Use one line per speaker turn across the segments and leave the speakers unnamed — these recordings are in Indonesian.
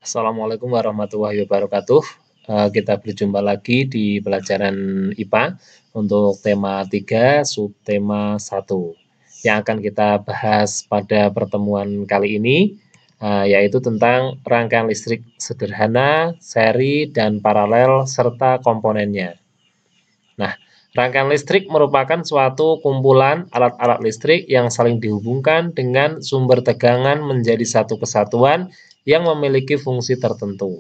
Assalamualaikum warahmatullahi wabarakatuh. Kita berjumpa lagi di pelajaran IPA untuk tema 3, subtema 1. Yang akan kita bahas pada pertemuan kali ini yaitu tentang rangkaian listrik sederhana, seri, dan paralel, serta komponennya. Nah, rangkaian listrik merupakan suatu kumpulan alat-alat listrik yang saling dihubungkan dengan sumber tegangan menjadi satu kesatuan yang memiliki fungsi tertentu.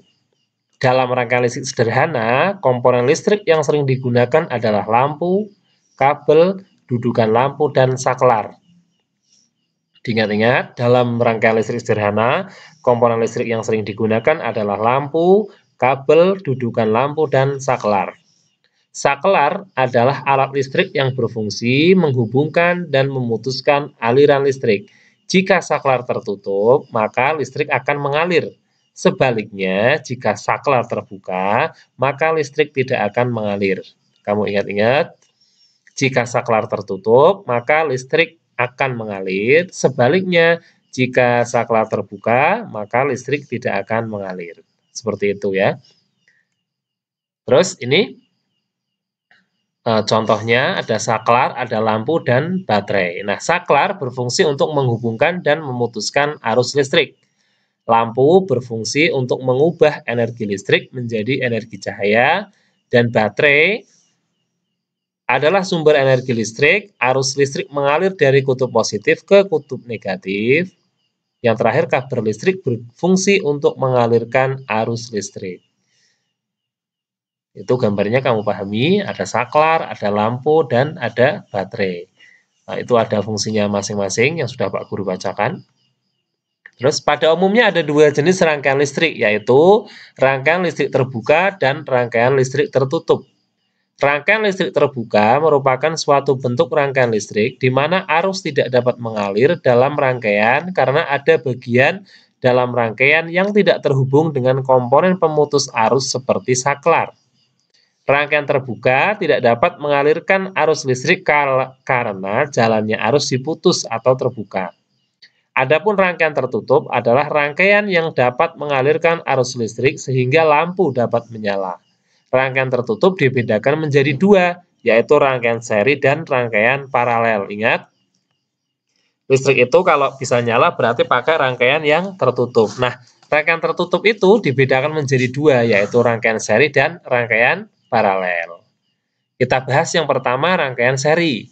Dalam rangkaian listrik sederhana, komponen listrik yang sering digunakan adalah lampu, kabel, dudukan lampu, dan saklar. Diingat-ingat, dalam rangkaian listrik sederhana, komponen listrik yang sering digunakan adalah lampu, kabel, dudukan lampu, dan saklar. Saklar adalah alat listrik yang berfungsi menghubungkan dan memutuskan aliran listrik. Jika saklar tertutup, maka listrik akan mengalir. Sebaliknya, jika saklar terbuka, maka listrik tidak akan mengalir. Kamu ingat-ingat, jika saklar tertutup, maka listrik akan mengalir. Sebaliknya, jika saklar terbuka, maka listrik tidak akan mengalir. Seperti itu ya. Terus ini contohnya ada saklar, ada lampu, dan baterai. Nah, saklar berfungsi untuk menghubungkan dan memutuskan arus listrik. Lampu berfungsi untuk mengubah energi listrik menjadi energi cahaya, dan baterai adalah sumber energi listrik. Arus listrik mengalir dari kutub positif ke kutub negatif. Yang terakhir, kabel listrik berfungsi untuk mengalirkan arus listrik. Itu gambarnya kamu pahami, ada saklar, ada lampu, dan ada baterai. Nah, itu ada fungsinya masing-masing yang sudah Pak Guru bacakan. Terus pada umumnya ada dua jenis rangkaian listrik, yaitu rangkaian listrik terbuka dan rangkaian listrik tertutup. Rangkaian listrik terbuka merupakan suatu bentuk rangkaian listrik di mana arus tidak dapat mengalir dalam rangkaian karena ada bagian dalam rangkaian yang tidak terhubung dengan komponen pemutus arus seperti saklar. Rangkaian terbuka tidak dapat mengalirkan arus listrik karena jalannya arus diputus atau terbuka. Adapun rangkaian tertutup adalah rangkaian yang dapat mengalirkan arus listrik sehingga lampu dapat menyala. Rangkaian tertutup dibedakan menjadi dua, yaitu rangkaian seri dan rangkaian paralel. Ingat, listrik itu kalau bisa nyala berarti pakai rangkaian yang tertutup. Nah, rangkaian tertutup itu dibedakan menjadi dua, yaitu rangkaian seri dan rangkaian paralel. Kita bahas yang pertama, rangkaian seri.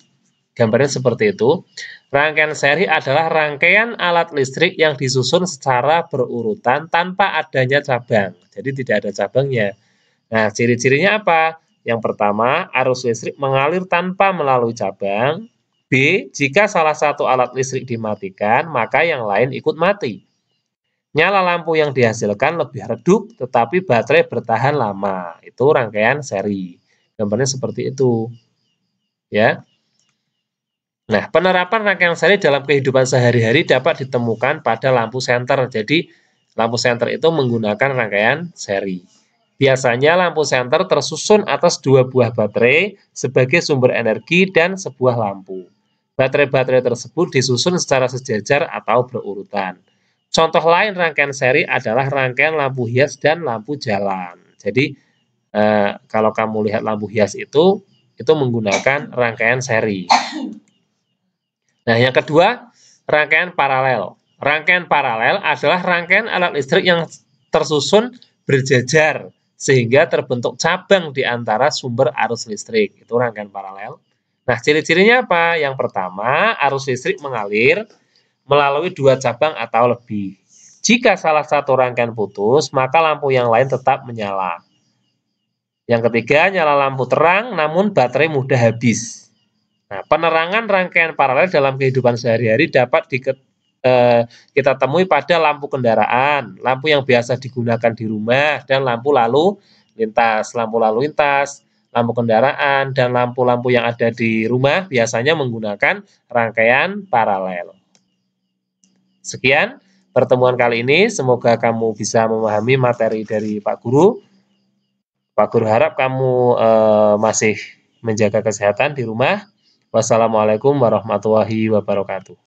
Gambarnya seperti itu. Rangkaian seri adalah rangkaian alat listrik yang disusun secara berurutan tanpa adanya cabang. Jadi tidak ada cabangnya. Nah, ciri-cirinya apa? Yang pertama, arus listrik mengalir tanpa melalui cabang. B, jika salah satu alat listrik dimatikan, maka yang lain ikut mati. Nyala lampu yang dihasilkan lebih redup, tetapi baterai bertahan lama. Itu rangkaian seri. Gambarnya seperti itu. Ya. Nah, penerapan rangkaian seri dalam kehidupan sehari-hari dapat ditemukan pada lampu senter. Jadi, lampu senter itu menggunakan rangkaian seri. Biasanya lampu senter tersusun atas dua buah baterai sebagai sumber energi dan sebuah lampu. Baterai-baterai tersebut disusun secara sejajar atau berurutan. Contoh lain rangkaian seri adalah rangkaian lampu hias dan lampu jalan. Jadi, kalau kamu lihat lampu hias itu menggunakan rangkaian seri. Nah, yang kedua, rangkaian paralel. Rangkaian paralel adalah rangkaian alat listrik yang tersusun berjajar sehingga terbentuk cabang di antara sumber arus listrik. Itu rangkaian paralel. Nah, ciri-cirinya apa? Yang pertama, arus listrik mengalir melalui dua cabang atau lebih. Jika salah satu rangkaian putus, maka lampu yang lain tetap menyala. Yang ketiga, nyala lampu terang namun baterai mudah habis. Nah, penerangan rangkaian paralel dalam kehidupan sehari-hari dapat kita temui pada lampu kendaraan, lampu yang biasa digunakan di rumah, dan lampu lalu lintas. Lampu lalu lintas, lampu kendaraan, dan lampu-lampu yang ada di rumah biasanya menggunakan rangkaian paralel. Sekian pertemuan kali ini, semoga kamu bisa memahami materi dari Pak Guru. Pak Guru harap kamu masih menjaga kesehatan di rumah. Wassalamualaikum warahmatullahi wabarakatuh.